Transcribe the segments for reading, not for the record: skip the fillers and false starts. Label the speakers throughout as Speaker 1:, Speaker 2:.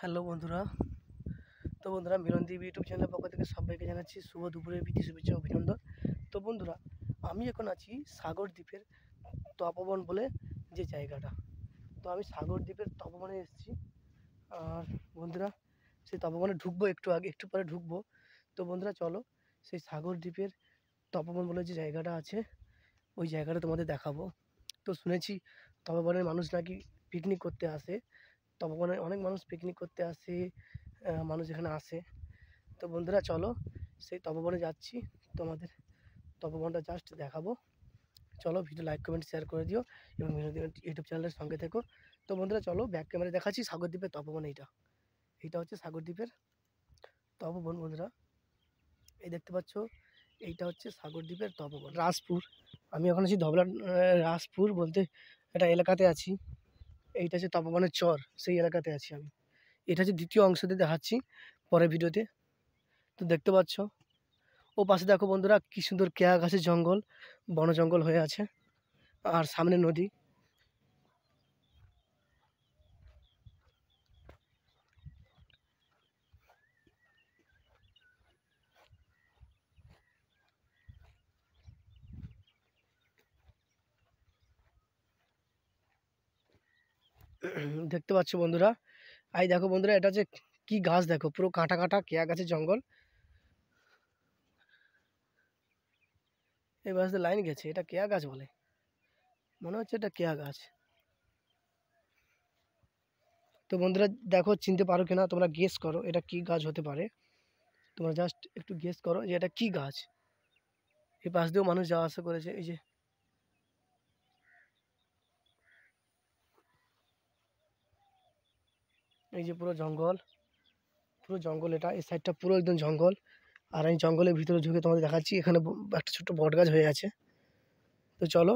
Speaker 1: Hello বন্ধুরা। তো বন্ধুরা, মিলনদীপ ইউটিউব চ্যানেলের পক্ষ থেকে সবাইকে জানাচ্ছি শুভ দুপুরের প্রীতি শুভেচ্ছা অভিনন্দন। তো বন্ধুরা, আমি এখন আছি সাগর দ্বীপের তপবন বলে যে জায়গাটা। তো আমি সাগর দ্বীপের তপবনে এসেছি। আর বন্ধুরা, সেই তপবনে ঢুকবো একটু পরে ঢুকবো। তো বন্ধুরা চলো, সেই সাগর দ্বীপের তপবন বলে যে জায়গাটা আছে, ওই জায়গাটা তোমাদের দেখাবো। তো শুনেছি তপবনের মানুষ নাকি পিকনিক করতে আসে। তপবনে অনেক মানুষ পিকনিক করতে আসে, মানুষ এখানে আসে। তো বন্ধুরা চলো, সেই তপবনে যাচ্ছি, তোমাদের তপবনটা জাস্ট দেখাবো। চলো, ভিডিও লাইক কমেন্ট শেয়ার করে দিও এবং ইউটিউব চ্যানেলের সঙ্গে থেকো। তো বন্ধুরা চলো, ব্যাক ক্যামেরা দেখাচ্ছি সাগরদ্বীপের তপবন। এইটা হচ্ছে সাগরদ্বীপের তপবন বন্ধুরা। এই দেখতে পাচ্ছ, এইটা হচ্ছে সাগরদ্বীপের তপবন, রাজপুর। আমি এখন আছি ধবলা, রাজপুর বলতে একটা এলাকাতে আছি। এইটা হচ্ছে তপবনের চর, সেই এলাকাতে আছি আমি। এটা হচ্ছে দ্বিতীয় অংশতে দেখাচ্ছি পরের ভিডিওতে। তো দেখতে পাচ্ছ, ও পাশে দেখো বন্ধুরা, কি সুন্দর কেয়া গাছের জঙ্গল, বন জঙ্গল হয়ে আছে, আর সামনে নদী। দেখতে পাচ্ছ বন্ধুরা, এই দেখো বন্ধুরা, এটা যে কি গাছ দেখো, পুরো কাঁটা কাঁটা কেয়া গাছের জঙ্গল। এই বাস লাইন গেছে, এটা কেয়া গাছ বলে, মনে হচ্ছে এটা কেয়া গাছ। তো বন্ধুরা দেখো, চিনতে পারো কিনা তোমরা, গেস করো এটা কি গাছ হতে পারে। তোমরা জাস্ট একটু গেস করো যে এটা কি গাছ। এই পাশ দিয়েও মানুষ যাওয়া আসা করেছে। এই যে পুরো জঙ্গল, পুরো জঙ্গল, এটা এই সাইডটা পুরো একদম জঙ্গল। আর আমি জঙ্গলের ভিতরে ঢুকে তোমাদের দেখাচ্ছি, এখানে একটা ছোট্ট বট গাছ হয়ে আছে। তো চলো,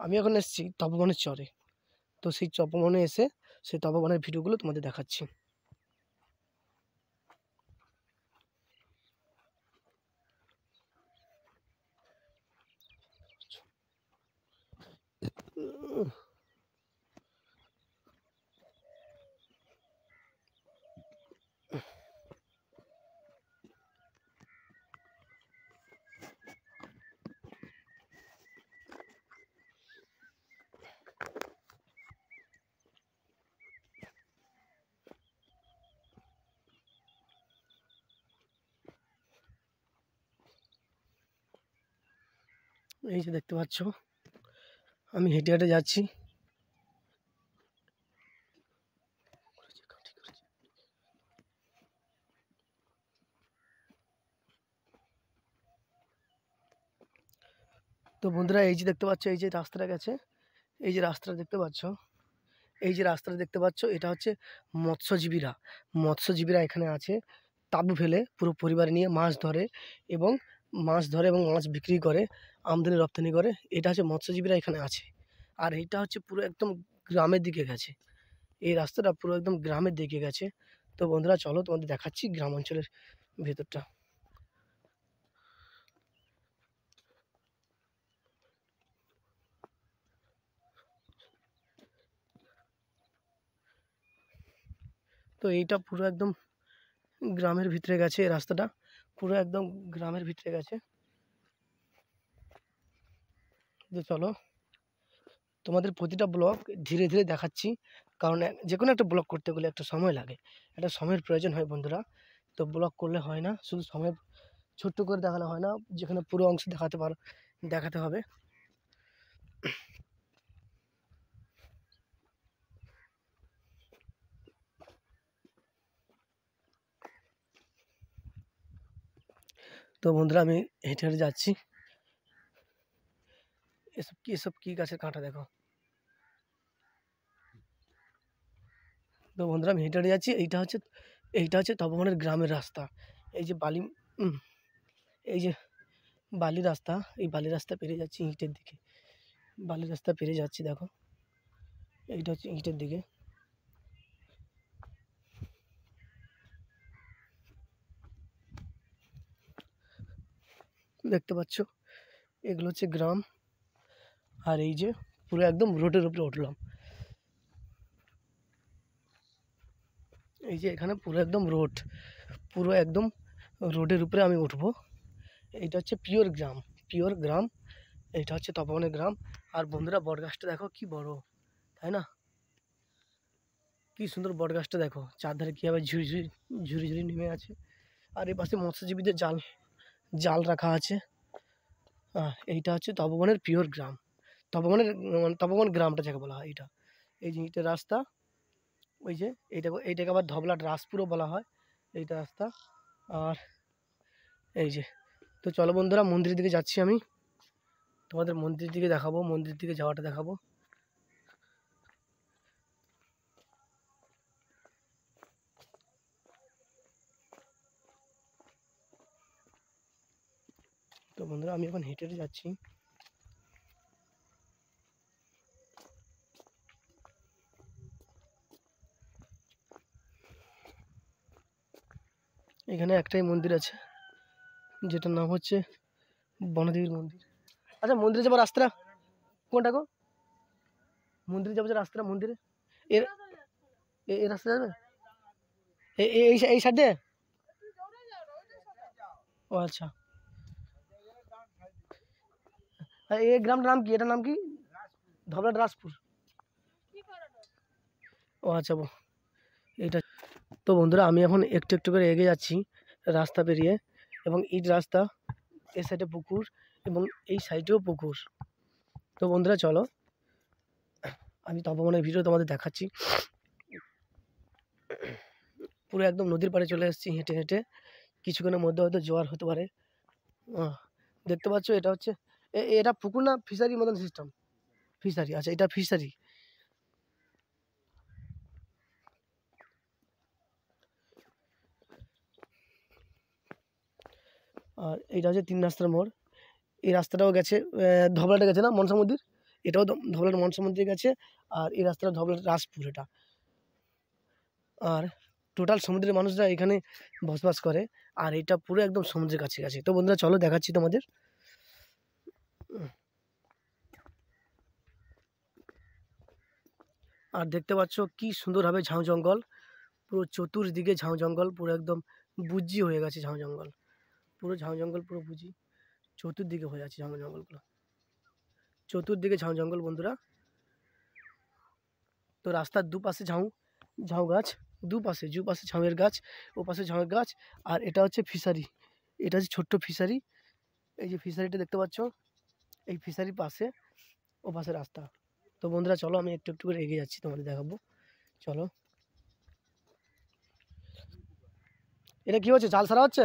Speaker 1: আমি এখন এসেছি তপবনের চরে। তো সেই তপবনে এসে সেই তপবনের ভিডিওগুলো তোমাদের দেখাচ্ছি। এই যে দেখতে পাচ্ছ, আমি হেঁটে হেঁটে যাচ্ছি। তো বন্ধুরা, এই যে দেখতে পাচ্ছ, এই যে রাস্তাটা গেছে, এই যে রাস্তাটা দেখতে পাচ্ছ, এই যে রাস্তাটা দেখতে পাচ্ছ, এটা হচ্ছে মৎস্যজীবীরা। মৎস্যজীবীরা এখানে আছে, তাঁবু ফেলে পুরো পরিবার নিয়ে মাছ ধরে এবং মাছ বিক্রি করে, আমদানি রপ্তানি করে। এটা হচ্ছে মৎস্যজীবীরা এখানে আছে। আর এইটা হচ্ছে পুরো একদম গ্রামের দিকে গেছে, এই রাস্তাটা পুরো একদম গ্রামের দিকে গেছে। তো বন্ধুরা চলো, তোমাদের দেখাচ্ছি গ্রাম অঞ্চলের ভেতরটা। তো এইটা পুরো একদম গ্রামের ভিতরে গেছে, এই রাস্তাটা পুরো একদম গ্রামের ভিতরে গেছে। তো চলো, তোমাদের প্রতিটা ব্লগ ধীরে ধীরে দেখাচ্ছি, কারণ যে কোনো একটা ব্লগ করতে গেলে একটা সময় লাগে, একটা সময়ের প্রয়োজন হয় বন্ধুরা। তো ব্লগ করলে হয় না, শুধু সময় ছোট্ট করে দেখালে হয় না, যেখানে পুরো অংশ দেখাতে হবে। তো বন্ধুরা, আমি হেঁটে হেঁটে যাচ্ছি। এসব কি গাছের কাঁটা দেখো। তো বন্ধুরা, আমি হেঁটে হেঁটে যাচ্ছি, এইটা হচ্ছে তপবনের গ্রামের রাস্তা। এই যে বালি, উম, এই যে বালি রাস্তা, এই বালি রাস্তা পেরিয়ে যাচ্ছি ইটের দিকে। বালি রাস্তা পেরিয়ে যাচ্ছি, দেখো এইটা হচ্ছে ইটের দিকে। দেখতে পাচ্ছ, এগুলো হচ্ছে গ্রাম। আর এই যে পুরো একদম রোডের উপরে উঠলাম। এই যে এখানে পুরো একদম রোড, পুরো একদম রোডের উপরে আমি উঠবো। এইটা হচ্ছে পিওর গ্রাম। এইটা হচ্ছে তপবনের গ্রাম। আর বন্ধুরা বট গাছটা দেখো কি বড়, তাই না? কি সুন্দর বট গাছটা দেখো, চারধারে কীভাবে ঝুড়ি ঝুড়ি ঝুড়ি ঝুড়ি নেমে আছে। আর এই পাশে মৎস্যজীবীদের জাল জাল রাখা আছে। এইটা হচ্ছে তপবনের পিওর গ্রাম। তপবনের মানে তপবন গ্রামটা যাকে বলা হয় এইটা। এই যে এটা রাস্তা, ওই যে এইটাকে আবার ধবলাট রাসপুরও বলা হয় এইটা রাস্তা। আর এই যে, তো চলো বন্ধুরা মন্দিরের দিকে যাচ্ছি আমি, তোমাদের মন্দিরের দিকে দেখাবো, মন্দিরের দিকে যাওয়াটা দেখাবো। তো বন্ধুরা আমি এখন হেঁটে হেঁটে যাচ্ছি। এখানে একটাই মন্দির আছে, যেটার নাম হচ্ছে বনদেবীর মন্দির। আচ্ছা মন্দিরে যাবো রাস্তাটা কোনটা গো? মন্দিরে যাবো যে রাস্তাটা, মন্দিরে এর এই রাস্তা যাবে এই সাইড দিয়ে? ও আচ্ছা, আর এই গ্রামটার নাম কি, এটার নাম কি? ধবলাট রাসপুর। ও আচ্ছা এইটা। তো বন্ধুরা আমি এখন একটু একটু করে এগিয়ে যাচ্ছি রাস্তা পেরিয়ে, এবং ইট রাস্তা, এই সাইডে পুকুর এবং এই সাইডেও পুকুর। তো বন্ধুরা চলো আমি তপবনের ভিডিও তোমাদের দেখাচ্ছি। পুরো একদম নদীর পাড়ে চলে এসেছি হেঁটে হেঁটে, কিছুক্ষণের মধ্যে হয়তো জোয়ার হতে পারে। দেখতে পাচ্ছ এটা হচ্ছে এটা পুকুর না ফিশারি মতন সিস্টেম? ফিশারি, আচ্ছা এটা ফিশারি। আর এইটা হচ্ছে 3 রাস্তার মোড়। এই রাস্তাটাও গেছে ধবলাটা গেছে না মনসা মন্দির, এটাও ধবলাট মনসা মন্দির গেছে। আর এই রাস্তাটা ধবলাট রাসপুর এটা। আর টোটাল সমুদ্রের মানুষরা এখানে বসবাস করে। আর এটা পুরো একদম সমুদ্রের কাছে কাছে। তো বন্ধুরা চলো দেখাচ্ছি তোমাদের। আর দেখতে পাচ্ছ কি সুন্দরভাবে ঝাউ জঙ্গল, পুরো চতুর্দিকে ঝাউ জঙ্গল, পুরো একদম বুজি হয়ে গেছে ঝাউ জঙ্গল, পুরো ঝাউ জঙ্গল পুরো বুজি চতুর্দিকে হয়ে আছে ঝাউ জঙ্গলগুলো, চতুর্দিকে ঝাউ জঙ্গল বন্ধুরা। তো রাস্তার দুপাশে ঝাউ ঝাউ গাছ, দুপাশে ঝাউয়ের গাছ, ও পাশে ঝাউয়ের গাছ। আর এটা হচ্ছে ফিশারি, এটা হচ্ছে ছোট্ট ফিশারি। এই যে ফিশারিটা দেখতে পাচ্ছ, এই ফিশারির পাশে ও পাশে রাস্তা। তো বন্ধুরা চলো আমি একটু একটু করে এগিয়ে যাচ্ছি, তোমাদের দেখাবো। চলো। এটা কি হচ্ছে, জাল ছাড়া হচ্ছে?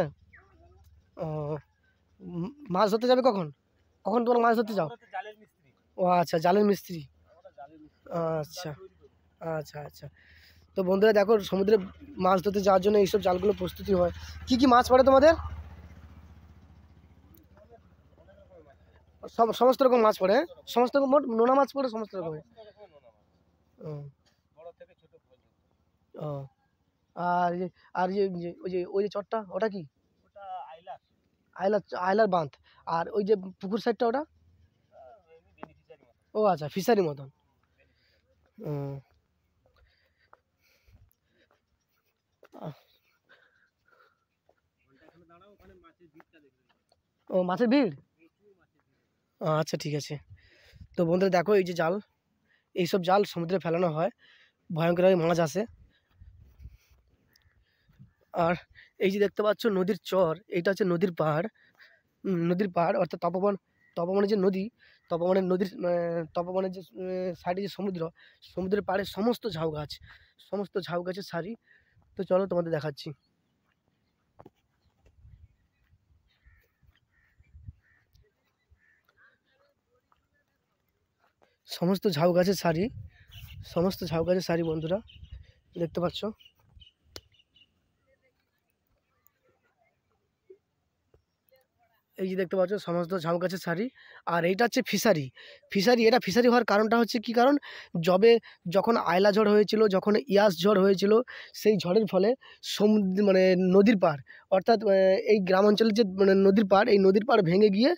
Speaker 1: ও, মাছ ধরতে যাবে কখন? কখন তোমরা মাছ ধরতে যাও? ও আচ্ছা, জালের মিস্ত্রি। আচ্ছা আচ্ছা আচ্ছা। তো বন্ধুরা দেখো সমুদ্রে মাছ ধরতে যাওয়ার জন্য এইসব জালগুলো প্রস্তুতি হয়। কি কি মাছ পড়ে তোমাদের? সমস্ত রকম মাছ পড়ে, সমস্ত রকম মোট নোনা মাছ পড়ে সমস্ত রকমের। ও ও। আর এই যে আর ওই যে চটটা ওটা কি? আইলার আইলার বাঁধ। আর ওই যে পুকুর সাইডটা ওটা? ও আচ্ছা, ফিশারি মতন। ও আহ, ও মাছের ভিড়। আচ্ছা ঠিক আছে। তো বন্ধুরা দেখো এই যে জাল, এইসব জাল সমুদ্রে ফেলানো হয়, ভয়ঙ্করভাবে মাছ আসে। আর এই যে দেখতে পাচ্ছ নদীর চর, এইটা হচ্ছে নদীর পাহাড়। নদীর পাহাড় অর্থাৎ তপবনের যে নদী, তপবনের যে সাইডে যে সমুদ্র, সমুদ্রের পাড়ে সমস্ত ঝাউ গাছের সারি। তো চলো তোমাদের দেখাচ্ছি। সমস্ত ঝাউ গাছের সারি, সমস্ত ঝাউ গাছের সারি বন্ধুরা দেখতে পাচ্ছ। এই যে দেখতে পাচ্ছ সমস্ত ঝাউ গাছের সারি। আর এইটা হচ্ছে ফিশারি। এটা ফিশারি হওয়ার কারণটা হচ্ছে কি কারণ, যখন আয়লা ঝড় হয়েছিল, যখন ইয়াস ঝড় হয়েছিল, সেই ঝড়ের ফলে সমুদ্র মানে নদীর পাড়, অর্থাৎ এই গ্রাম অঞ্চলের যে মানে নদীর পাড়, এই নদীর পাড় ভেঙে গিয়ে,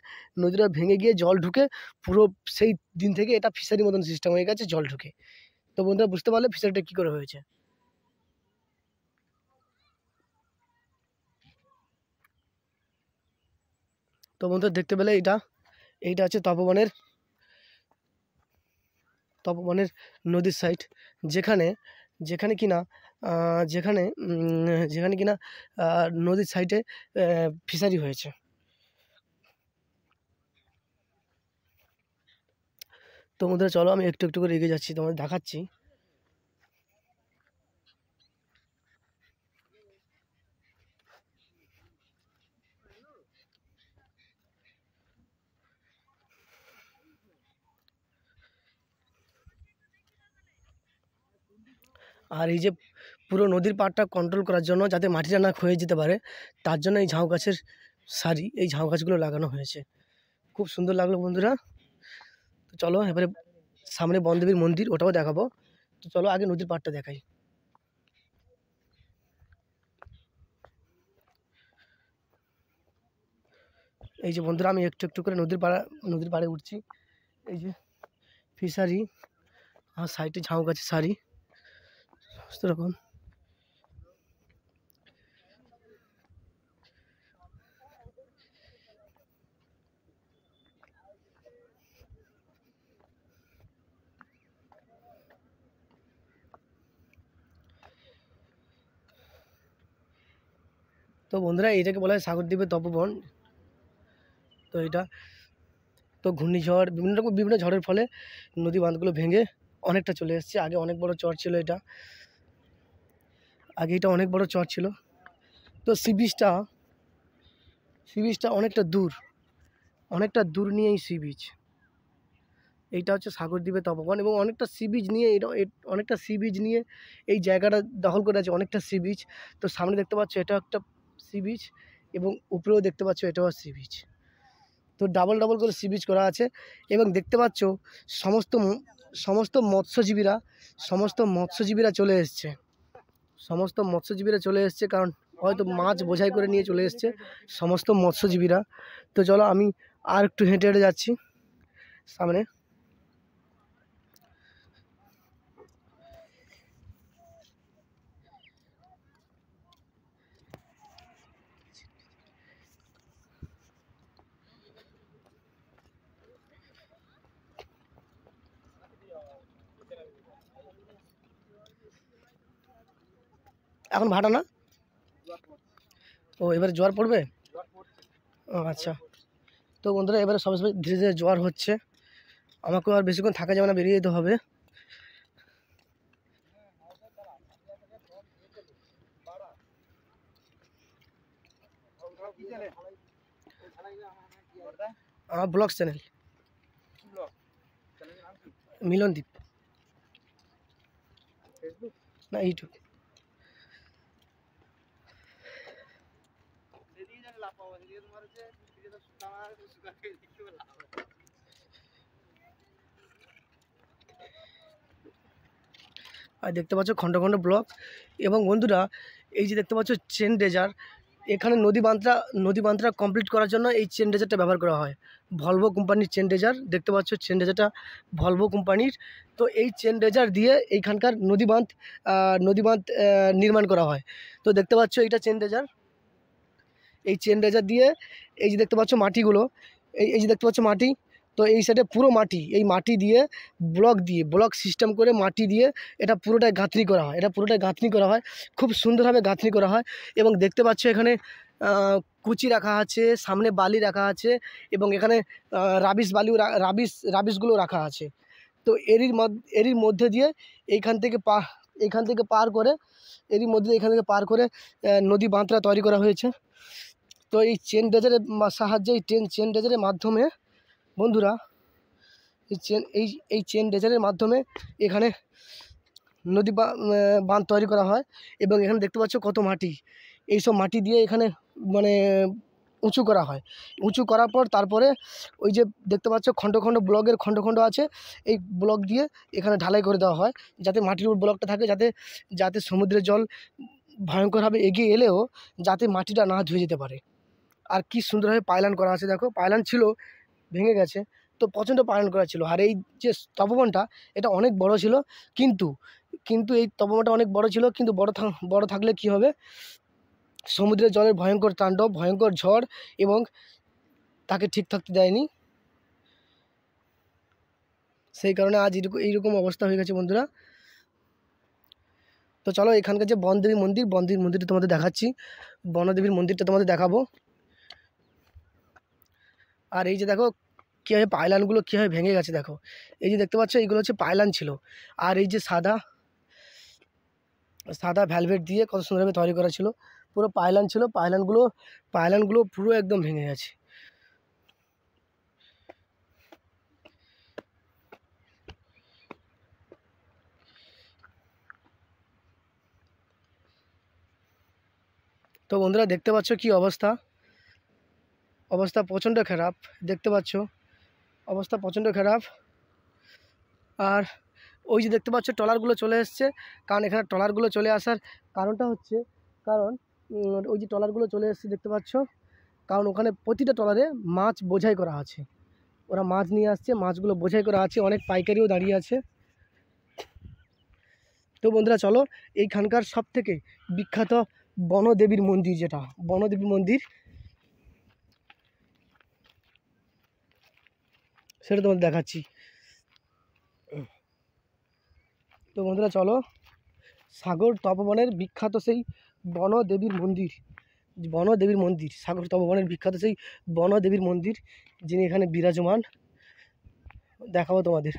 Speaker 1: নদীটা ভেঙে গিয়ে জল ঢুকে পুরো, সেই দিন থেকে এটা ফিশারি মতন সিস্টেম হয়ে গেছে জল ঢুকে। তো বন্ধুরা বুঝতে পারলে ফিশারিটা কী করে হয়েছে। তো বন্ধুরা দেখতে পেলে এইটা হচ্ছে তপবনের নদীর সাইড, যেখানে যেখানে কিনা যেখানে কিনা নদীর সাইডে ফিশারি হয়েছে। তো বন্ধুরা চলো আমি একটু একটু করে এগিয়ে যাচ্ছি, তোমাদের দেখাচ্ছি। আর এই যে পুরো নদীর পাড়টা কন্ট্রোল করার জন্য, যাতে মাটিটা না ক্ষয়ে যেতে পারে, তার জন্য এই ঝাউ গাছের সারি, এই ঝাউ গাছগুলো লাগানো হয়েছে। খুব সুন্দর লাগলো বন্ধুরা। তো চলো এবারে সামনে বনদেবীর মন্দির, ওটাও দেখাবো। তো চলো আগে নদীর পাড়টা দেখাই। এই যে বন্ধুরা আমি একটু একটু করে নদীর পাড়ে উঠছি। এই যে ফিশারি আর সাইডে ঝাউ গাছের সারি সমস্ত রকম। তো বন্ধুরা এইটাকে বলা হয় সাগরদ্বীপের তপবন। তো এটা তো ঘূর্ণিঝড় বিভিন্ন ঝড়ের ফলে নদী বাঁধগুলো ভেঙে অনেকটা চলে এসেছে। আগে অনেক বড় চর ছিল এটা, এটা অনেক বড় চর ছিল। তো সি বিচটা অনেকটা দূর নিয়ে এই সি বিচ, এইটা হচ্ছে সাগরদ্বীপের তপবন। এবং অনেকটা সি বিচ নিয়ে এই জায়গাটা দখল করে আছে, অনেকটা সি বিচ। তো সামনে দেখতে পাচ্ছ এটা একটা সি বিচ, এবং উপরেও দেখতে পাচ্ছ এটাও সি বিচ। তো ডাবল করে সি বিচ করা আছে। এবং দেখতে পাচ্ছ সমস্ত সমস্ত মৎস্যজীবীরা চলে এসছে, কারণ হয়তো মাছ বোঝাই করে নিয়ে চলে এসছে সমস্ত মৎস্যজীবীরা। তো চলো আমি আর একটু হেঁটে হেঁটে যাচ্ছি সামনে। এখন ভাটা না? ও এবারে জোয়ার পড়বে? ও আচ্ছা। তো বন্ধুরা এবারে সব ধীরে ধীরে জোয়ার হচ্ছে, আমাকেও আর বেশিক্ষণ থাকা যাবে না, বেরিয়ে যেতে হবে। আমার ব্লগ চ্যানেল মিলনদ্বীপ, না ইউটিউব। আর দেখতে পাচ্ছ খণ্ড খণ্ড ব্লক। এবং বন্ধুরা এই যে দেখতে পাচ্ছ চেন ড্রেজার, এখানে নদী বাঁধটা কমপ্লিট করার জন্য এই চেন ড্রেজারটা ব্যবহার করা হয়। ভলভো কোম্পানির চেন ড্রেজার, দেখতে পাচ্ছ চেন ড্রেজারটা ভলভো কোম্পানির। তো এই চেন ড্রেজার দিয়ে এইখানকার নদী বাঁধ নির্মাণ করা হয়। তো দেখতে পাচ্ছ এইটা চেন ড্রেজার, এই চেন ড্রেজার দিয়ে এই যে দেখতে পাচ্ছ মাটিগুলো, এই যে দেখতে পাচ্ছ মাটি। তো এই সাইডে পুরো মাটি, এই মাটি দিয়ে ব্লক সিস্টেম করে মাটি দিয়ে এটা পুরোটাই গাঁথনি করা হয়, খুব সুন্দরভাবে গাঁথনি করা হয়। এবং দেখতে পাচ্ছ এখানে কুচি রাখা আছে, সামনে বালি রাখা আছে, এবং এখানে রাবিশগুলো রাখা আছে। তো এরই মধ্যে দিয়ে এখান থেকে পার করে নদী বাঁধটা তৈরি করা হয়েছে। তো এই চেন ড্রেজারের সাহায্যে চেন ড্রেজারের মাধ্যমে বন্ধুরা এই চেন ড্রেজারের মাধ্যমে এখানে নদী বাঁধ তৈরি করা হয়। এবং এখানে দেখতে পাচ্ছ কত মাটি, এইসব মাটি দিয়ে এখানে মানে উঁচু করা হয়। উঁচু করার পর তারপরে ওই যে দেখতে পাচ্ছ ব্লকের খণ্ড আছে, এই ব্লক দিয়ে এখানে ঢালাই করে দেওয়া হয়, যাতে মাটির উপর ব্লকটা থাকে, যাতে সমুদ্রের জল ভয়ঙ্করভাবে এগিয়ে এলেও যাতে মাটিটা না ধুয়ে যেতে পারে। আর কি সুন্দরভাবে পাইলান করা আছে, দেখো পাইলান ছিল ভেঙে গেছে, তো প্রচণ্ড পাইলান করা ছিল। আর এই যে তপবনটা এটা অনেক বড় ছিল, কিন্তু এই তপবনটা অনেক বড় ছিল, কিন্তু বড় থাকলে কি হবে, সমুদ্রের জলের ভয়ঙ্কর তাণ্ডব, ভয়ঙ্কর ঝড় এবং তাকে ঠিক থাকতে দেয়নি, সেই কারণে আজ এইরকম অবস্থা হয়ে গেছে বন্ধুরা। তো চলো এখানকার যে বনদেবী মন্দিরটা তোমাদের দেখাচ্ছি, বনদেবীর মন্দিরটা তোমাদের দেখাবো। আর এই যে দেখো কীভাবে পাইলানগুলো কীভাবে ভেঙে গেছে দেখো, এই যে দেখতে পাচ্ছ এইগুলো হচ্ছে পাইলান ছিল। আর এই যে সাদা সাদা ভ্যালভেট দিয়ে কত সুন্দরভাবে তৈরি করা ছিল, পুরো পাইলান ছিল, পাইলানগুলো পুরো একদম ভেঙে গেছে। তো বন্ধুরা দেখতে পাচ্ছ কি অবস্থা, অবস্থা প্রচণ্ড খারাপ, দেখতে পাচ্ছ অবস্থা প্রচণ্ড খারাপ। আর ওই যে দেখতে পাচ্ছ ট্রলারগুলো চলে এসছে, কারণ এখানে ট্রলারগুলো চলে আসার কারণটা হচ্ছে, কারণ ওই যে ট্রলারগুলো চলে এসছে দেখতে পাচ্ছ, কারণ ওখানে প্রতিটা ট্রলারে মাছ বোঝাই করা আছে, ওরা মাছ নিয়ে আসছে, মাছগুলো বোঝাই করা আছে, অনেক পাইকারিও দাঁড়িয়ে আছে। তো বন্ধুরা চলো এইখানকার সবথেকে বিখ্যাত বনদেবীর মন্দির, যেটা বনদেবী মন্দির, সেটা তোমাদের দেখাচ্ছি। তো বন্ধুরা চলো সাগর তপবনের বিখ্যাত সেই বনদেবীর মন্দির, সাগর তপবনের বিখ্যাত সেই বনদেবীর মন্দির, যিনি এখানে বিরাজমান, দেখাবো তোমাদের।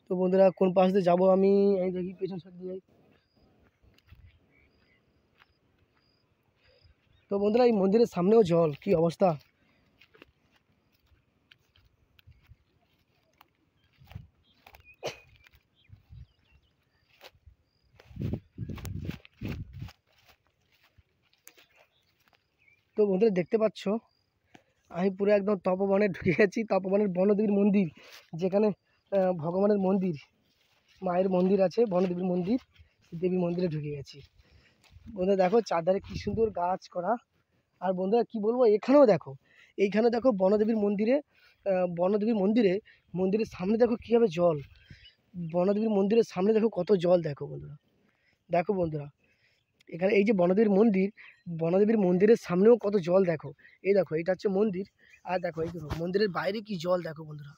Speaker 1: তো বন্ধুরা কোন পাশ দিয়ে যাবো আমি, এই দেখি পেছন সাইড দিয়ে যাই। তো বন্ধুরা এই মন্দিরের সামনেও জল, কি অবস্থা। তো বন্ধুরা দেখতে পাচ্ছ আমি পুরো একদম তপবনে ঢুকে গেছি, তপবনের বনদেবীর মন্দির, যেখানে ভগবানের মন্দির, মায়ের মন্দির আছে, বনদেবীর মন্দির, দেবী মন্দিরে ঢুকে গেছি। বন্ধুরা দেখো চারধারে কি সুন্দর গাছ করা। আর বন্ধুরা কি বলবো, এখানেও দেখো, এইখানে দেখো মন্দিরের সামনে দেখো কীভাবে জল, বনদেবীর মন্দিরের সামনে দেখো কত জল, দেখো বন্ধুরা, দেখো বন্ধুরা এখানে এই যে বনদেবীর মন্দিরের সামনেও কত জল দেখো। এই দেখো এটা হচ্ছে মন্দির, আর দেখো এই দেখো মন্দিরের বাইরে কি জল দেখো বন্ধুরা,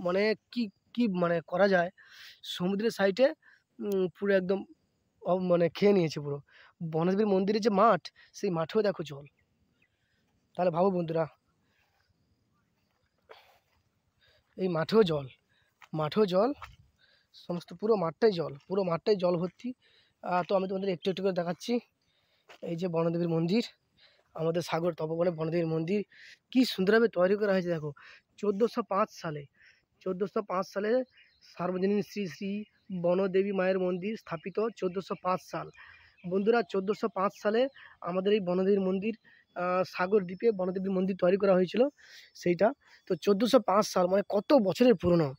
Speaker 1: মানে কি কি মানে করা যায়, সমুদ্রের সাইডে পুরো একদম মানে খেয়ে নিয়েছে পুরো বনদেবীর মন্দিরের যে মাঠ, সেই মাঠেও দেখো জল। তাহলে ভাবো বন্ধুরা, এই মাঠেও জল, সমস্ত পুরো মাঠটাই জল ভর্তি। তো আমি তোমাদের একটু একটু করে দেখাচ্ছি। এই যে বনদেবীর মন্দির, আমাদের সাগর তপবনে বনদেবীর মন্দির, কি সুন্দরভাবে তৈরি করা হয়েছে দেখো। 1405 সালে সার্বজনীন শ্রী শ্রী বনদেবী মায়ের মন্দির স্থাপিত 1405 সাল। বন্ধুরা 1405 সালে আমাদের এই বনদেবীর মন্দির, সাগর দ্বীপে বনদেবীর মন্দির তৈরি করা হয়েছিল সেইটা। তো 1405 সাল মানে কত বছরের পুরনো।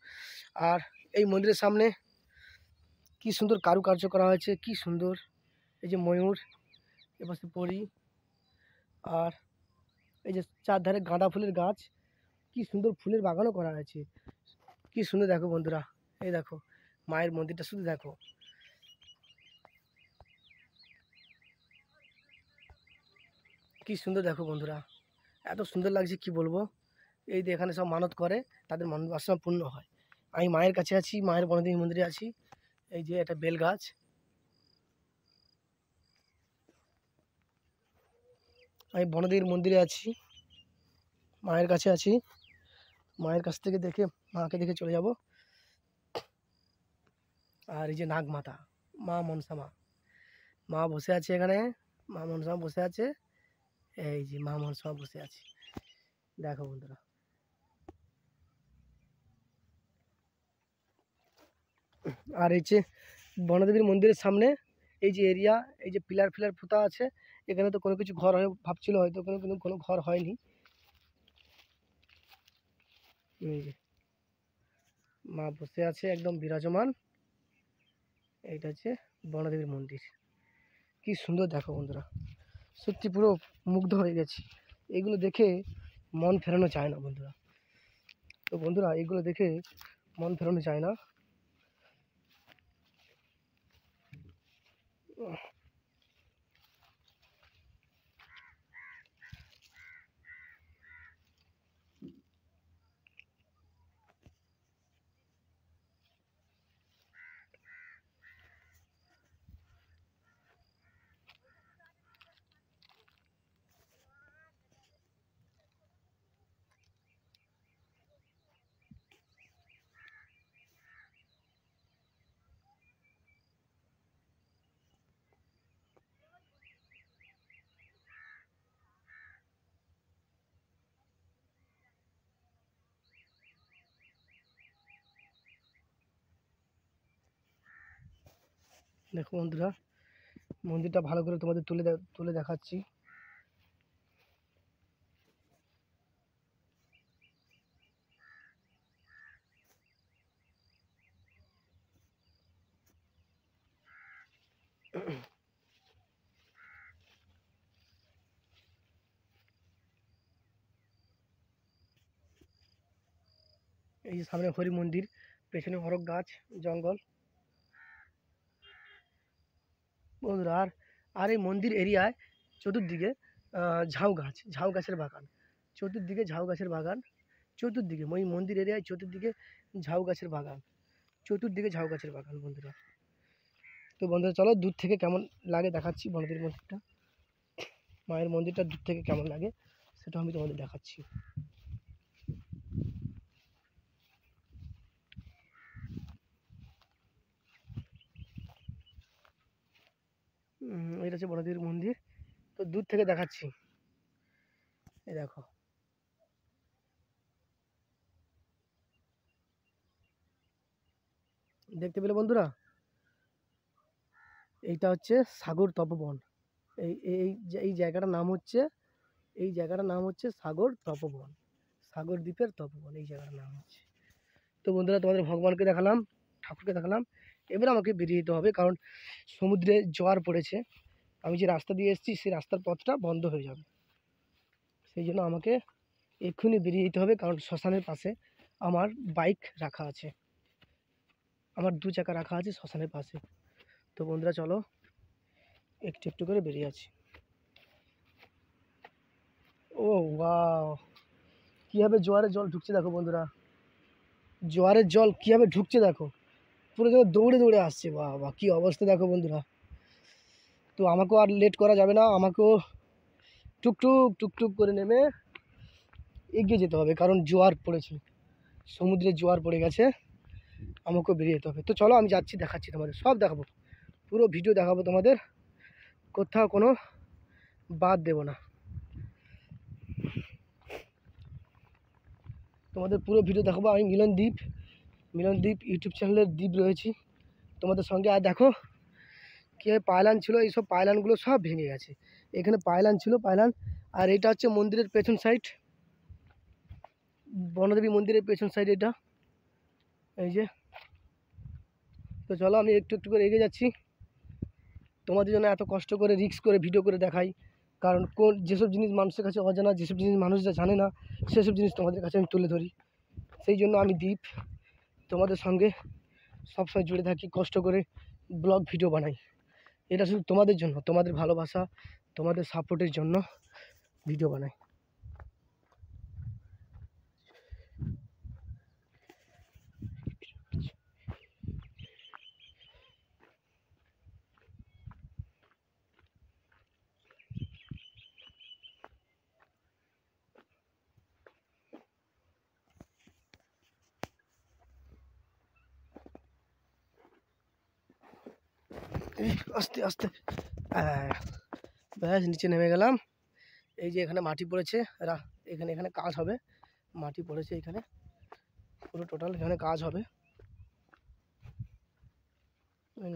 Speaker 1: আর এই মন্দিরের সামনে কি সুন্দর কারুকার্য করা হয়েছে, কি সুন্দর, এই যে ময়ূর, এপাশে পরি, আর এই যে চারধারে গাঁদা ফুলের গাছ, কি সুন্দর ফুলের বাগানও করা হয়েছে, কি সুন্দর দেখো বন্ধুরা। এই দেখো মায়ের মন্দিরটা শুধু দেখো, কি সুন্দর দেখো বন্ধুরা, এত সুন্দর লাগছে কি বলবো। এই যে এখানে সব মানত করে, তাদের মানত বাসনা পূর্ণ হয়। আমি মায়ের কাছে আছি, মায়ের বনদেবী মন্দিরে আছি। এই যে একটা বেল গাছ, আমি বনদেবীর মন্দিরে আছি, মায়ের কাছে আছি, মায়ের কাছ থেকে দেখে মাকে দেখে চলে যাব। আর এই যে নাগমাতা, মা মনসা মা বসে আছে এখানে, মা মনসা বসে আছে, এই যে মা মনসা বসে আছে, দেখো বন্ধুরা। আর এই যে বনদেবীর মন্দিরের সামনে এই যে এরিয়া, এই যে পিলার ফিলার পোতা আছে, এখানে তো কোনো কিছু ঘর হয়ে ভাবছিল হয়তো, কিন্তু কোনো ঘর হয়নি। এই যে মা বসে আছে একদম বিরাজমান, এইটা হচ্ছে বনদেবীর মন্দির, কি সুন্দর দেখো বন্ধুরা, সত্যি পুরো মুগ্ধ হয়ে গেছি। এগুলো দেখে মন ফেরানো চায় না বন্ধুরা। তো বন্ধুরা এগুলো দেখে মন ফেরানো চায় না। দেখো বন্ধুরা, মন্দিরটা ভালো করে তোমাদের তুলে দেখাচ্ছি। এই যে সামনে হরি মন্দির, পেছনে অরক গাছ, জঙ্গল বন্ধুরা। আর এই মন্দির এরিয়ায় চতুর্দিকে ঝাউ গাছের বাগান, চতুর্দিকে ঝাউ গাছের বাগান, চতুর্দিকে ওই মন্দির এরিয়ায় চতুর্দিকে ঝাউ গাছের বাগান, চতুর্দিকে ঝাউ গাছের বাগান বন্ধুরা। তো বন্ধুরা চলো দূর থেকে কেমন লাগে দেখাচ্ছি বনদের মন্দিরটা, মায়ের মন্দিরটা দূর থেকে কেমন লাগে সেটা আমি তোমাদের দেখাচ্ছি। এটা হচ্ছে বনদেবীর মন্দির, তো দূর থেকে দেখাচ্ছি। এই দেখো, দেখতে পেলে বন্ধুরা, এইটা হচ্ছে সাগর তপবন। এই এই এই জায়গাটার নাম হচ্ছে, এই জায়গাটার নাম হচ্ছে সাগর তপবন, সাগর দ্বীপের তপবন এই জায়গাটার নাম হচ্ছে। তো বন্ধুরা তোমাদের ভগবানকে দেখালাম, ঠাকুরকে দেখালাম, এবার আমাকে বেরিয়ে যেতে হবে, কারণ সমুদ্রে জোয়ার পড়েছে। আমি যে রাস্তা দিয়ে এসেছি সেই রাস্তার পথটা বন্ধ হয়ে যাবে, সেই জন্য আমাকে এক্ষুনি বেরিয়ে যেতে হবে, কারণ শ্মশানের পাশে আমার বাইক রাখা আছে, আমার 2 চাকা রাখা আছে শ্মশানের পাশে। তো বন্ধুরা চলো একটু একটু করে বেরিয়ে আছি। ও ওয়াও, কীভাবে জোয়ারের জল ঢুকছে দেখো বন্ধুরা, জোয়ারের জল কীভাবে ঢুকছে দেখো, পুরো যেন দৌড়ে দৌড়ে আসছে। বাহ বাহ, কী অবস্থা দেখো বন্ধুরা। তো আমাকেও আর লেট করা যাবে না, আমাকেও টুকটুক টুকটুক করে নেমে এগিয়ে যেতে হবে, কারণ জোয়ার পড়েছে, সমুদ্রে জোয়ার পড়ে গেছে, আমাকেও বেরিয়ে যেতে হবে। তো চলো আমি যাচ্ছি, দেখাচ্ছি তোমাদের, সব দেখাবো, পুরো ভিডিও দেখাবো তোমাদের, কোথাও কোনো বাদ দেব না, তোমাদের পুরো ভিডিও দেখাবো। আমি মিলনদ্বীপ ইউটিউব চ্যানেলের দ্বীপ রয়েছি তোমাদের সঙ্গে। আর দেখো কীভাবে পায়লান ছিল, এইসব পায়লানগুলো সব ভেঙে গেছে, এখানে পায়লান ছিল, পায়লান। আর এটা হচ্ছে মন্দিরের পেছন সাইড, বনদেবী মন্দিরের পেছন সাইড এটা, এই যে। তো চলো আমি একটু একটু করে এগিয়ে যাচ্ছি, তোমাদের জন্য এত কষ্ট করে রিস্ক করে ভিডিও করে দেখাই, কারণ যেসব জিনিস মানুষের কাছে অজানা, যেসব জিনিস মানুষরা জানে না, সেসব জিনিস তোমাদের কাছে আমি তুলে ধরি। সেই জন্য আমি দ্বীপ তোমাদের সঙ্গে সবসময় জুড়ে থাকি, কষ্ট করে ব্লগ ভিডিও বানাই। এটা শুধু তোমাদের জন্য, তোমাদের ভালোবাসা, তোমাদের সাপোর্টের জন্য ভিডিও বানাই। আস্তে আস্তে ব্যাস নিচে নেমে গেলাম। এই যে এখানে মাটি পড়েছে, এখানে এখানে কাজ হবে, মাটি পড়েছে এখানে, পুরো টোটাল এখানে কাজ হবে।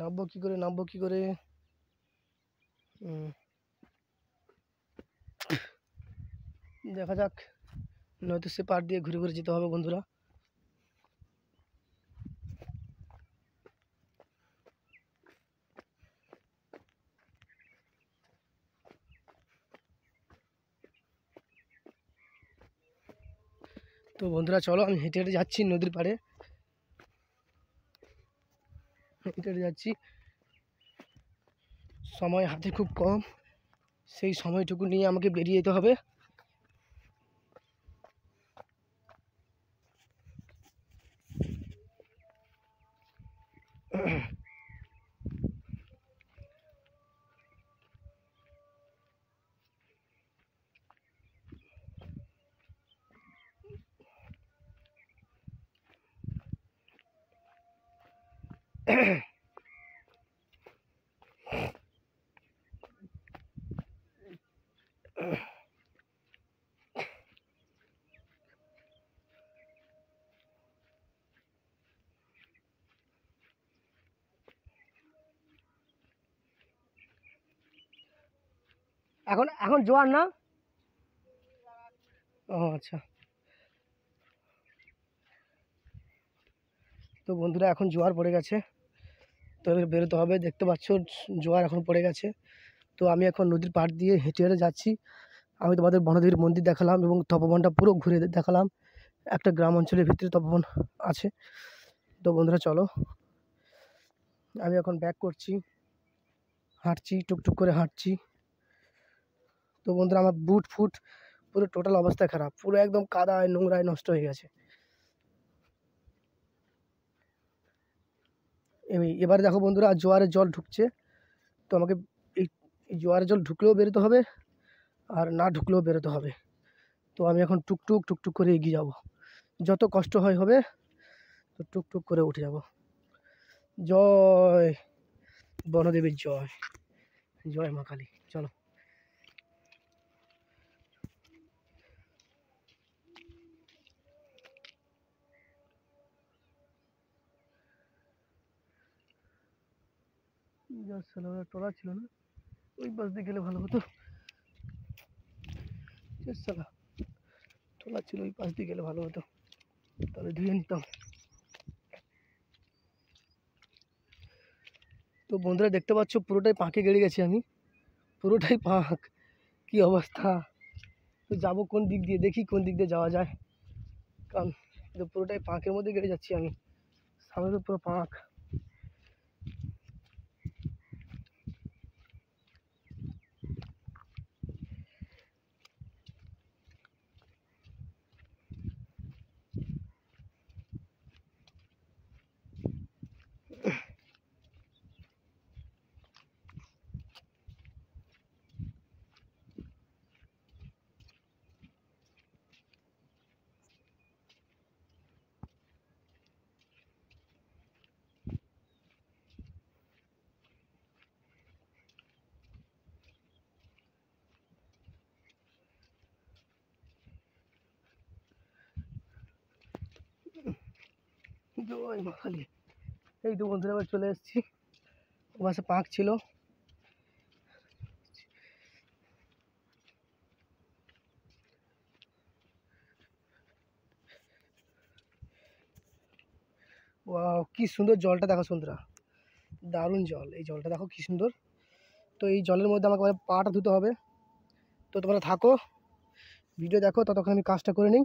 Speaker 1: নামবো কী করে, নামবো কী করে, দেখা যাক, নয়তো সে পার দিয়ে ঘুরে ঘুরে যেতে হবে বন্ধুরা। তো বন্ধুরা চলো আমি হেঁটে হেঁটে যাচ্ছি নদীর পাড়ে, হেঁটে হেঁটে যাচ্ছি, সময় হাতে খুব কম, সেই সময়টুকু নিয়ে আমাকে বেরিয়ে যেতে হবে। এখন এখন জোয়ার না? ও আচ্ছা। তো বন্ধুরা এখন জোয়ার পড়ে গেছে, তো এবার বেরোতে হবে। দেখতে পাচ্ছ জোয়ার এখন পড়ে গেছে। তো আমি এখন নদীর পাড় দিয়ে হেঁটে হেঁটে যাচ্ছি। আমি তোমাদের বনদেবীর মন্দির দেখালাম এবং তপবনটা পুরো ঘুরে দেখালাম। একটা গ্রাম অঞ্চলের ভিতরে তপবন আছে। তো বন্ধুরা চলো, আমি এখন ব্যাক করছি, হাঁটছি, টুকটুক করে হাঁটছি। তো বন্ধুরা আমার বুট ফুট পুরো টোটাল অবস্থা খারাপ, পুরো একদম কাদায় নোংরায় নষ্ট হয়ে গেছে। এবারে দেখো বন্ধুরা জোয়ারের জল ঢুকছে, তো আমাকে এই এই জোয়ারের জল ঢুকলেও বেরোতে হবে আর না ঢুকলেও বেরোতে হবে। তো আমি এখন টুকটুক টুকটুক করে এগিয়ে যাব, যত কষ্ট হয় হবে, তো টুকটুক করে উঠে যাব। জয় বনদেবীর জয়, জয় মা কালী। চলো, ট্রলা ছিল না, ওই পাশ দিয়ে গেলে ভালো হতো। ট্রলা ছিল ওই পাশ দিয়ে গেলে ভালো হতো, তাহলে ধুয়ে নিতাম। তো বন্ধুরা দেখতে পাচ্ছ পুরোটাই পাঁকে গেড়ে গেছি আমি, পুরোটাই পাঁক, কি অবস্থা। তো যাবো কোন দিক দিয়ে, দেখি কোন দিক দিয়ে যাওয়া যায়, কারণ তো পুরোটাই পাঁকের মধ্যে গেড়ে যাচ্ছি আমি, সামনে তো পুরো পাঁক। জয় মা কালী। এই তো বন্ধুরা আবার চলে এসেছি, ও পাশে পাঁক ছিল। ওয়াও কি সুন্দর জলটা দেখো বন্ধুরা, দারুণ জল, এই জলটা দেখো কি সুন্দর। তো এই জলের মধ্যে আমাকে পাটা ধুতে হবে। তো তোমরা থাকো, ভিডিও দেখো, ততক্ষণ আমি কাজটা করে নিই।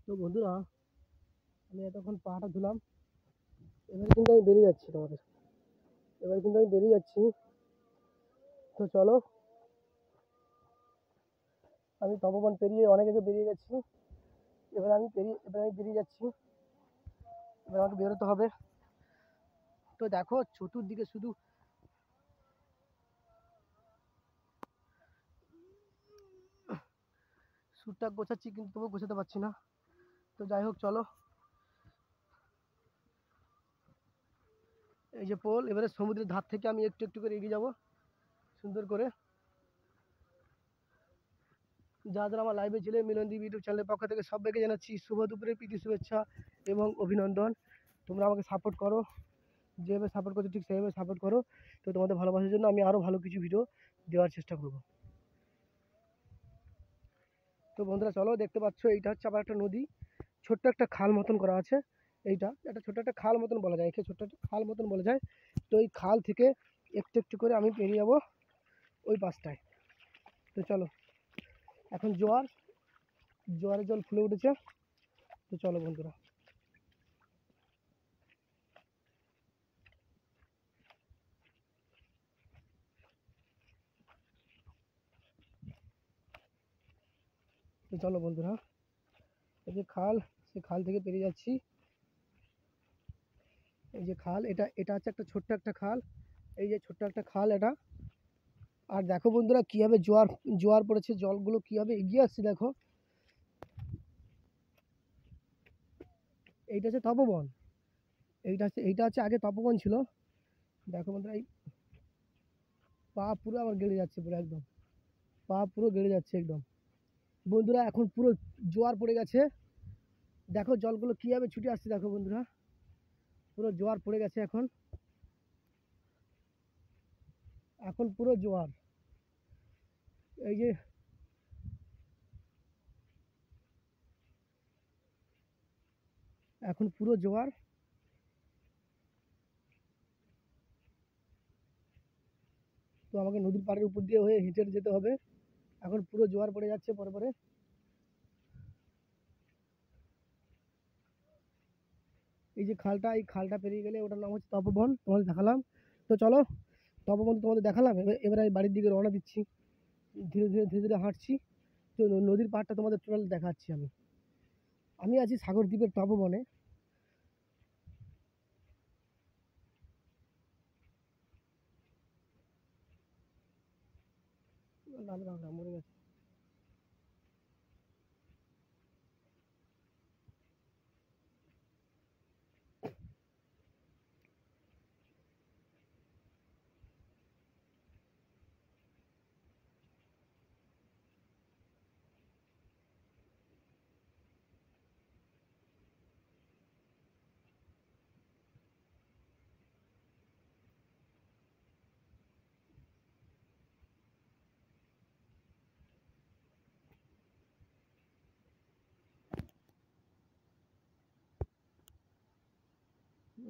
Speaker 1: তো বন্ধুরা, আমি এতক্ষণ পাটা ধুলাম, এবারে কিন্তু আমি বেরিয়ে যাচ্ছি তো চলো, আমি তপবন পেরিয়ে অনেক আগে বেরিয়ে গেছি। এবার আমি বেরিয়ে যাচ্ছি। এবার আমাকে বেরোতে হবে। তো দেখো চতুর্দিকে শুধু সুরটা গোছাচ্ছি, কিন্তু তবু গোছাতে পারছি না। তো যাই হোক, চলো। এই যে পোল, এবারে সমুদ্রের ধার থেকে আমি একটু একটু করে এগিয়ে যাবো সুন্দর করে। যারা আমার লাইভে ছিলে, মিলনদীপ ইউটিউব চ্যানেলের পক্ষ থেকে সবাইকে জানাচ্ছি শুভ দুপুরের প্রীতি শুভেচ্ছা এবং অভিনন্দন। তোমরা আমাকে সাপোর্ট করো, যেভাবে সাপোর্ট করছো ঠিক সেইভাবে সাপোর্ট করো। তো তোমাদের ভালোবাসার জন্য আমি আরও ভালো কিছু ভিডিও দেওয়ার চেষ্টা করব। তো বন্ধুরা চলো, দেখতে পাচ্ছ এইটা হচ্ছে আবার একটা নদী, ছোট্ট একটা খাল মতন করা আছে। এইটা একটা ছোট্ট একটা খাল মতন বলা যায়, একে ছোট্ট একটা খাল মতন বলা যায়। তো এই খাল থেকে একটু একটু করে আমি পেরিয়ে যাবো ওই পাশটায়। তো চলো, এখন জোয়ারের জল ফুলে উঠেছে। তো চলো বন্ধুরা। তো চলো বন্ধুরা, এই যে খাল, সে খাল থেকে পেরিয়ে যাচ্ছি। এই যে খাল, এটা এটা হচ্ছে একটা ছোট্ট একটা খাল। এই যে ছোট্ট একটা খাল এটা। আর দেখো বন্ধুরা কিভাবে জোয়ার জোয়ার পড়েছে, জলগুলো কিভাবে এগিয়ে আসছে দেখো। এইটা হচ্ছে তপবন, এইটা হচ্ছে আগে তপবন ছিল। দেখো বন্ধুরা, এই পা পুরো আমার গেড়ে যাচ্ছে, পুরো একদম পা পুরো গেড়ে যাচ্ছে একদম। বন্ধুরা এখন পুরো জোয়ার পড়ে গেছে, দেখো জলগুলো কিভাবে ছুটে আসছে দেখো বন্ধুরা, পুরো জোয়ার পড়ে গেছে এখন। এখন পুরো জোয়ার, এই যে এখন পুরো জোয়ার। তো আমাকে নদীর পাড়ের উপর দিয়ে হয়ে হেঁটে যেতে হবে। এখন পুরো জোয়ার পড়ে যাচ্ছে পরে পরে। এই যে খালটা, এই খালটা পেরিয়ে গেলে ওটার নাম হচ্ছে তপবন, তোমাদের দেখালাম। তো চলো, তপবন তোমাদের দেখালাম, এবার আমি বাড়ির দিকে রওনা দিচ্ছি। ধীরে ধীরে ধীরে ধীরে হাঁটছি। তো নদীর পাড়টা তোমাদের টোটাল দেখাচ্ছি। আমি আমি আছি সাগর দ্বীপের তপবনে। লাল কাঁকড়া মরে গেছে।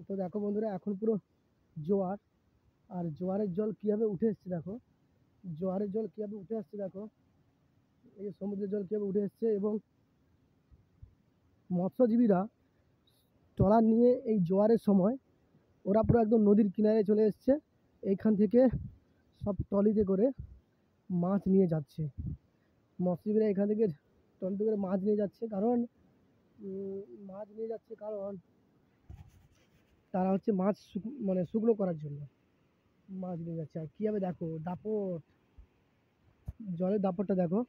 Speaker 1: তো দেখো বন্ধুরা, এখন পুরো জোয়ার। আর জোয়ারের জল কিভাবে উঠে এসছে দেখো, জোয়ারের জল কিভাবে উঠে আসছে দেখো। এই যে সমুদ্রের জল কিভাবে উঠে এসছে, এবং মৎস্যজীবীরা ট্রলার নিয়ে এই জোয়ারের সময় ওরা পুরো একদম নদীর কিনারে চলে এসছে। এইখান থেকে সব ট্রলিতে করে মাছ নিয়ে যাচ্ছে। মৎস্যজীবীরা এখান থেকে ট্রলিতে করে মাছ নিয়ে যাচ্ছে, কারণ মাছ নিয়ে যাচ্ছে কারণ তারা হচ্ছে মাছ মানে শুকনো করার জন্য মাছ নিয়ে যাচ্ছে। আর কীভাবে দেখো দাপট, জলের দাপটটা দেখো।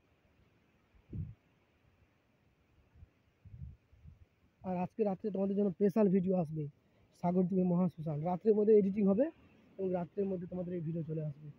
Speaker 1: আর আজকে রাত্রে তোমাদের জন্য স্পেশাল ভিডিও আসবে, সাগরদ্বীপের মহাশ্মশান। রাত্রের মধ্যে এডিটিং হবে এবং রাত্রের মধ্যে তোমাদের এই ভিডিও চলে আসবে।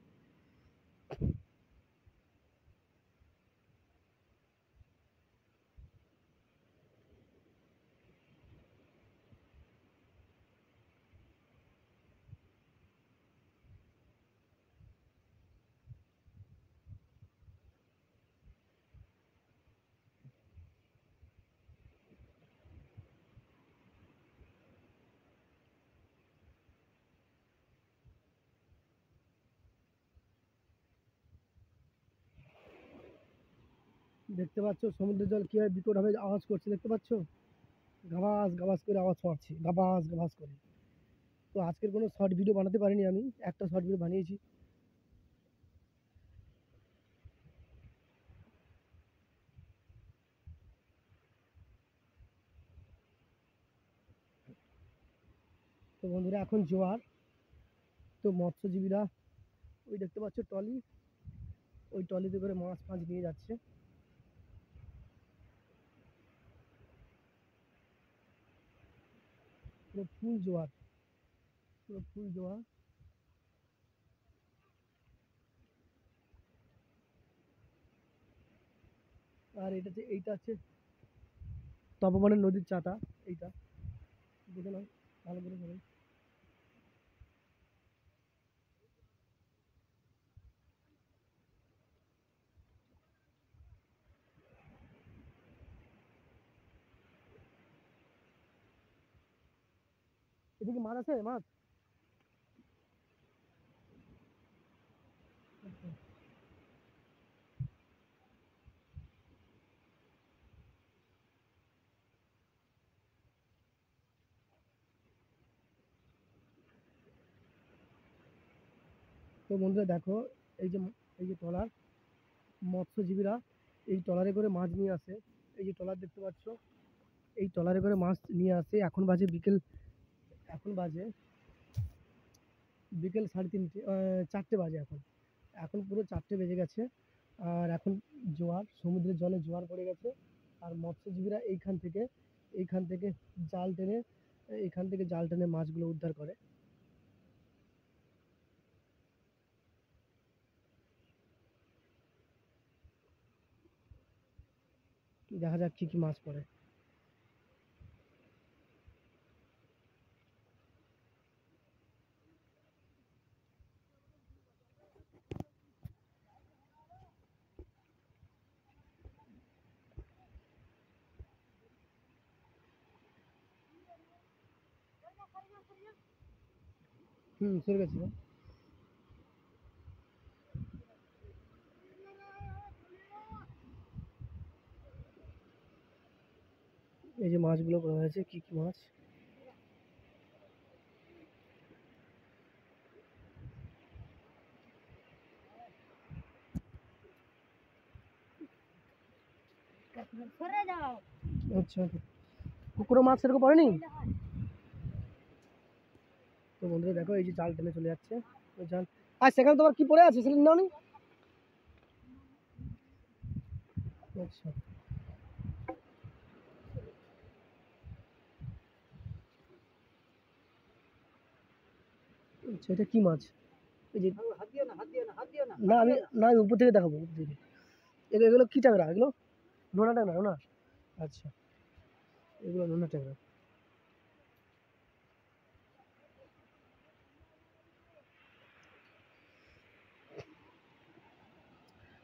Speaker 1: দেখতে পাচ্ছ সমুদ্রের জল কীভাবে বিকটভাবে আওয়াজ করছে, দেখতে পাচ্ছ? গাবাস গাবাস করে আওয়াজ মারছে, গাবাস গাবাস করে। তো আজকের কোনো শর্ট ভিডিও বানাতে পারিনি, আমি একটা শর্ট ভিডিও বানিয়েছি। তো বন্ধুরা এখন জোয়ার, তো মৎস্যজীবীরা ওই দেখতে পাচ্ছ ট্রলি, ওই ট্রলিতে করে মাছ ফাছ নিয়ে যাচ্ছে। পুরো ফুল জোয়ার, পুরো ফুল জোয়ার। আর এইটা আছে তপবনের নদীর চাটা, এইটা দেখে নাও ভালো করে সবাই। এদিকে মাছ আছে, মাছ। তো বন্ধুরা দেখো, এই যে এই যে ট্রলার, মৎস্যজীবীরা এই ট্রলারে করে মাছ নিয়ে আসে। এই যে ট্রলার দেখতে পাচ্ছ, এই ট্রলারে করে মাছ নিয়ে আসে। এখন বাজে বিকেল, এখন বাজে বিকেল 3:30, 4টে বাজে এখন। এখন পুরো 4টে বেজে গেছে। আর এখন জোয়ার, সমুদ্রের জলে জোয়ার পড়ে গেছে। আর মৎস্যজীবীরা এইখান থেকে জাল টেনে, এইখান থেকে জাল টেনে মাছগুলো উদ্ধার করে। দেখা যাক কি কি মাছ পড়ে। সরে গেছিল। এই যে মাছগুলো পড়ে আছে, কি কি মাছ। আচ্ছা, কুকুরো মাছ সেরকম পড়েনি। তো বন্ধুরা দেখো, এই যে জাল টেনে চলে যাচ্ছে ওই জাল। আর সেখানে তোমার কি পড়ে আছে সেটা নাও নি। আচ্ছা আচ্ছা, এটা কি মাছ? এই যে না, আমি উপর থেকে দেখাবো, উপর থেকে। এগুলো কি ট্যাংরা? এগুলো নোনা ট্যাংরা, নোনা। আচ্ছা, এগুলো নোনা ট্যাংরা।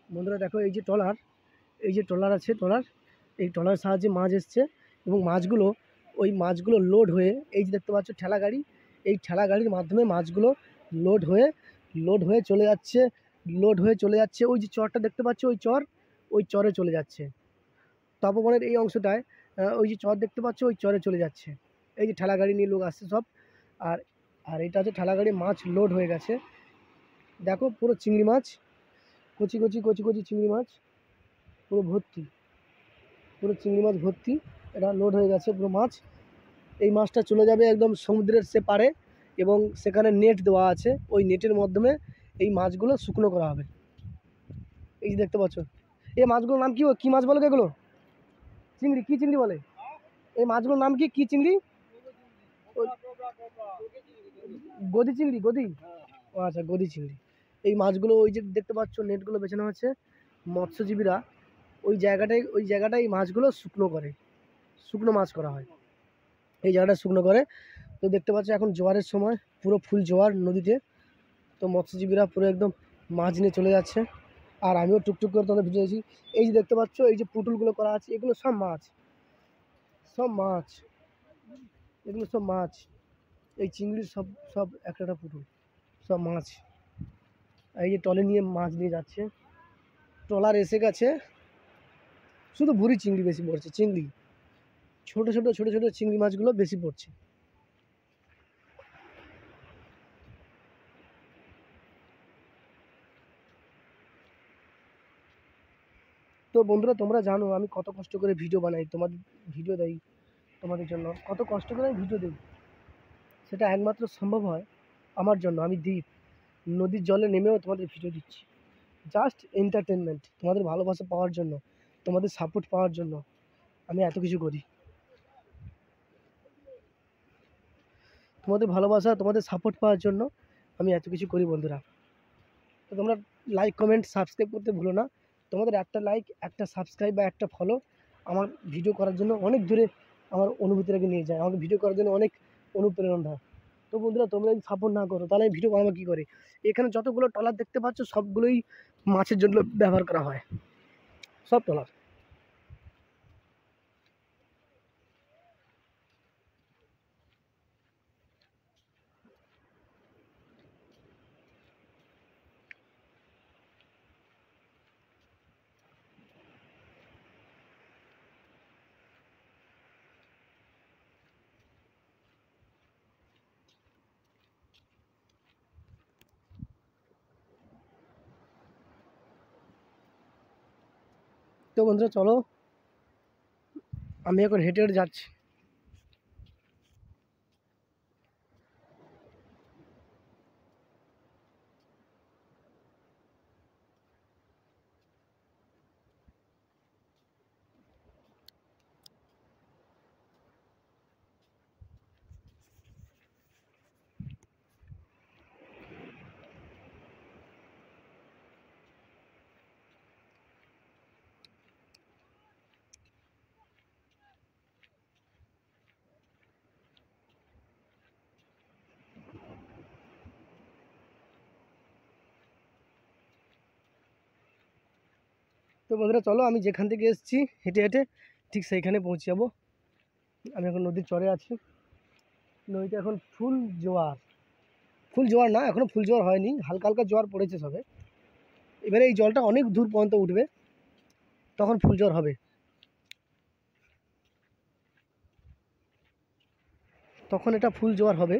Speaker 1: বন্ধুরা দেখো, এই যে ট্রলার, এই যে ট্রলার আছে, ট্রলার, এই ট্রলারের সাহায্যে মাছ এসছে। এবং মাছগুলো লোড হয়ে, এই যে দেখতে পাচ্ছ ঠেলা গাড়ি, এই ঠেলা গাড়ির মাধ্যমে মাছগুলো লোড হয়ে চলে যাচ্ছে, ওই যে চরটা দেখতে পাচ্ছ, ওই চরে চলে যাচ্ছে। তপবনের এই অংশটায় ওই যে চর দেখতে পাচ্ছ, ওই চরে চলে যাচ্ছে। এই যে ঠেলা গাড়ি নিয়ে লোক আসছে সব। আর আর এটা হচ্ছে ঠেলা গাড়ি, মাছ লোড হয়ে গেছে। দেখো পুরো চিংড়ি মাছ, কচি কচি কচি কচি চিংড়ি মাছ, পুরো ভর্তি, পুরো চিংড়ি মাছ ভর্তি। এটা লোড হয়ে গেছে পুরো মাছ। এই মাছটা চলে যাবে একদম সমুদ্রের সে পারে, এবং সেখানে নেট দেওয়া আছে, ওই নেটের মাধ্যমে এই মাছগুলো শুকনো করা হবে। এই যে দেখতে পাচ্ছ, এই মাছগুলোর নাম কি মাছ বলে এগুলো? চিংড়ি, কি চিংড়ি বলে এই মাছগুলোর নাম? কি চিংড়ি? গদি চিংড়ি, গদি। ও আচ্ছা, গদি চিংড়ি। এই মাছগুলো ওই যে দেখতে পাচ্ছ নেটগুলো বেছানো আছে। মৎস্যজীবীরা ওই জায়গাটায় এই মাছগুলো শুকনো মাছ করা হয়, এই জায়গাটা শুকনো করে। তো দেখতে পাচ্ছ এখন জোয়ারের সময়, পুরো ফুল জোয়ার নদীতে। তো মৎস্যজীবীরা পুরো একদম মাছ নিয়ে চলে যাচ্ছে। আর আমিও টুকটুক করে তোমাদের ভিডিও দিয়েছি। এই যে দেখতে পাচ্ছ, এই যে পুতুলগুলো করা আছে, এগুলো সব মাছ, সব মাছ, এগুলো সব মাছ। এই চিংড়ির সব সব একটা পুতুল, সব মাছ। এই যে ট্রলি নিয়ে মাছ নিয়ে যাচ্ছে, ট্রলার এসে গেছে। শুধু ভুরি চিংড়ি বেশি পড়ছে, চিংড়ি ছোটো ছোটো ছোটো ছোটো চিংড়ি মাছগুলো বেশি পড়ছে। তো বন্ধুরা, তোমরা জানো আমি কত কষ্ট করে ভিডিও বানাই, তোমাদের ভিডিও দেই, তোমাদের জন্য কত কষ্ট করে আমি ভিডিও দিই। সেটা একমাত্র সম্ভব হয় আমার জন্য। আমি দ্বীপ, নদীর জলে নেমেও তোমাদের ভিডিও দিচ্ছি, জাস্ট এন্টারটেনমেন্ট, তোমাদের ভালোবাসা পাওয়ার জন্য, তোমাদের সাপোর্ট পাওয়ার জন্য আমি এত কিছু করি। তোমাদের ভালোবাসা, তোমাদের সাপোর্ট পাওয়ার জন্য আমি এত কিছু করি বন্ধুরা। তো তোমরা লাইক, কমেন্ট, সাবস্ক্রাইব করতে ভুলো না। তোমাদের একটা লাইক, একটা সাবস্ক্রাইব বা একটা ফলো আমার ভিডিও করার জন্য অনেক দূরে আমার অনুভূতিটাকে নিয়ে যায়, আমাকে ভিডিও করার জন্য অনেক অনুপ্রেরণা দেয়। তো বন্ধুরা, তোমরা যদি সাপোর্ট না করো তাহলে আমি ভিডিও বানাবো কী করে? এখানে যতগুলো ট্রলার দেখতে পাচ্ছ সবগুলোই মাছের জন্য ব্যবহার করা হয়, সব ট্রলার। তো বন্ধুরা চলো, আমি এখন হেঁটে হেঁটে যাচ্ছি। তো বন্ধুরা চলো, আমি যেখান থেকে এসেছি হেঁটে হেঁটে ঠিক সেইখানে পৌঁছে যাবো। আমি এখন নদীর চরে আছি। নদীতে এখন ফুল জোয়ার, ফুল জোয়ার না, এখনও ফুল জোয়ার হয়নি, হালকা হালকা জোয়ার পড়েছে সবে। এবারে এই জলটা অনেক দূর পর্যন্ত উঠবে, তখন ফুল জোয়ার হবে, তখন এটা ফুল জোয়ার হবে।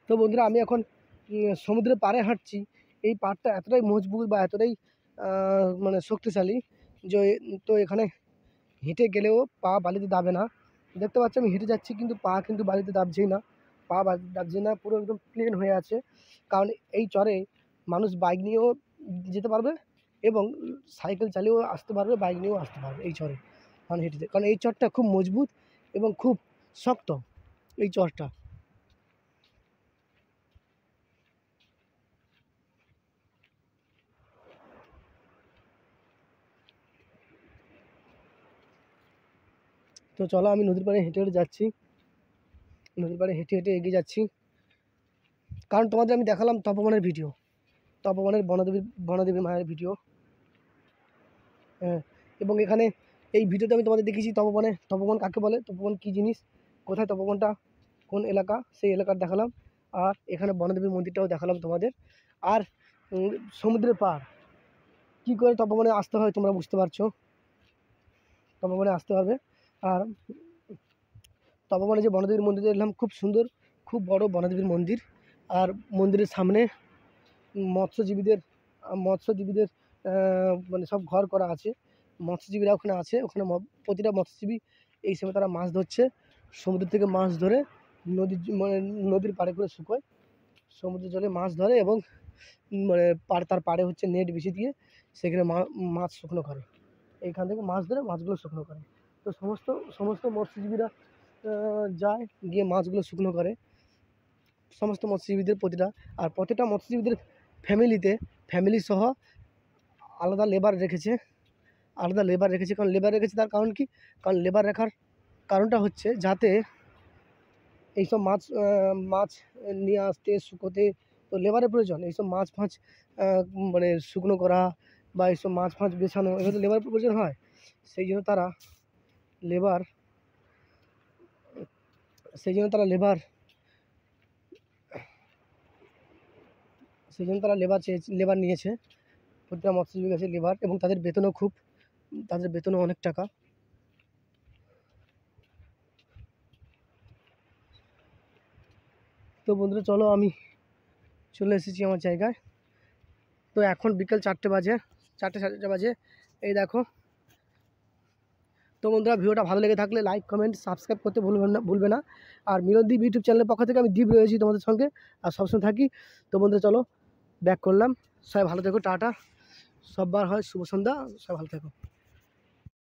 Speaker 1: তো বন্ধুরা, আমি এখন সমুদ্রের পাড়ে হাঁটছি। এই পাড়টা এতটাই মজবুত বা এতটাই মানে শক্তিশালী যে, তো এখানে হেঁটে গেলেও পা বালিতে দাবে না। দেখতে পাচ্ছি আমি হেঁটে যাচ্ছি কিন্তু পা কিন্তু বালিতে দাবছেই না, পা বালিতে দাবছে না, পুরো একদম প্লেন হয়ে আছে। কারণ এই চরে মানুষ বাইক নিয়েও যেতে পারবে এবং সাইকেল চালিয়েও আসতে পারবে, বাইক নিয়েও আসতে পারবে এই চরে, কারণ হেঁটে, কারণ এই চরটা খুব মজবুত এবং খুব শক্ত এই চরটা। তো চলো, আমি নদীর পাড়ে হেঁটে হেঁটে যাচ্ছি, নদীর পাড়ে হেঁটে হেঁটে এগিয়ে যাচ্ছি। কারণ তোমাদের আমি দেখালাম তপবনের ভিডিও, তপবনের বনদেবী মায়ের ভিডিও। হ্যাঁ, এবং এখানে এই ভিডিওতে আমি তোমাদের দেখিয়েছি তপবন কাকে বলে, তপবন কী জিনিস, কোথায় তপবনটা, কোন এলাকা, সেই এলাকার দেখালাম। আর এখানে বনদেবীর মন্দিরটাও দেখালাম তোমাদের। আর সমুদ্রের পাড় কী করে তপবনে আসতে হয় তোমরা বুঝতে পারছো, তপবনে আসতে পারবে। আর তপবনে যে বনদেবীর মন্দির দেখলাম, খুব সুন্দর, খুব বড় বনদেবীর মন্দির। আর মন্দিরের সামনে মৎস্যজীবীদের মৎস্যজীবীদের মানে সব ঘর করা আছে, মৎস্যজীবীরা ওখানে আছে। ওখানে প্রতিটা মৎস্যজীবী এই সময় তারা মাছ ধরছে, সমুদ্র থেকে মাছ ধরে মানে নদীর পাড়ে করে শুকোয়, সমুদ্রের জলে মাছ ধরে এবং মানে তার পাড়ে হচ্ছে নেট বিছিয়ে দিয়ে সেখানে মাছ শুকনো করে, এইখান থেকে মাছ ধরে মাছগুলো শুকনো করে। তো সমস্ত সমস্ত মৎস্যজীবীরা যায়, গিয়ে মাছগুলো শুকনো করে, সমস্ত মৎস্যজীবীদের প্রতিটা। আর প্রতিটা মৎস্যজীবীদের ফ্যামিলি সহ আলাদা লেবার রেখেছে, কারণ লেবার রেখেছে তার কারণ কি? কারণ লেবার রাখার কারণটা হচ্ছে যাতে এইসব মাছ নিয়ে আসতে শুকোতে তো লেবারের প্রয়োজন। এইসব মাছ ফাছ মানে শুকনো করা বা এইসব মাছ ফাছ বেছানো, এগুলো তো লেবারের প্রয়োজন হয়। সেই জন্য তারা লেবার লেবার নিয়েছে, প্রতিটা মৎস্যজীবীর কাছে লেবার, এবং তাদের বেতনও অনেক টাকা। তো বন্ধুরা চলো, আমি চলে এসেছি আমার জায়গায়। তো এখন বিকেল 4টে বাজে, 4টে সাড়ে 4টে বাজে, এই দেখো। তো বন্ধুরা ভিডিওটা ভালো লেগে থাকলে লাইক কমেন্ট সাবস্ক্রাইব করতে ভুলবে না। আর মিলনদীপ ইউটিউব চ্যানেলের পক্ষ থেকে আমি দীপ রয়েছি তোমাদের সঙ্গে, আর সবসময় থাকি। তো বন্ধুরা চলো, ব্যাক করলাম। সবাই ভালো থেকো, টাটা। সববার হয় শুভ সন্ধ্যা, সবাই ভালো থেকো।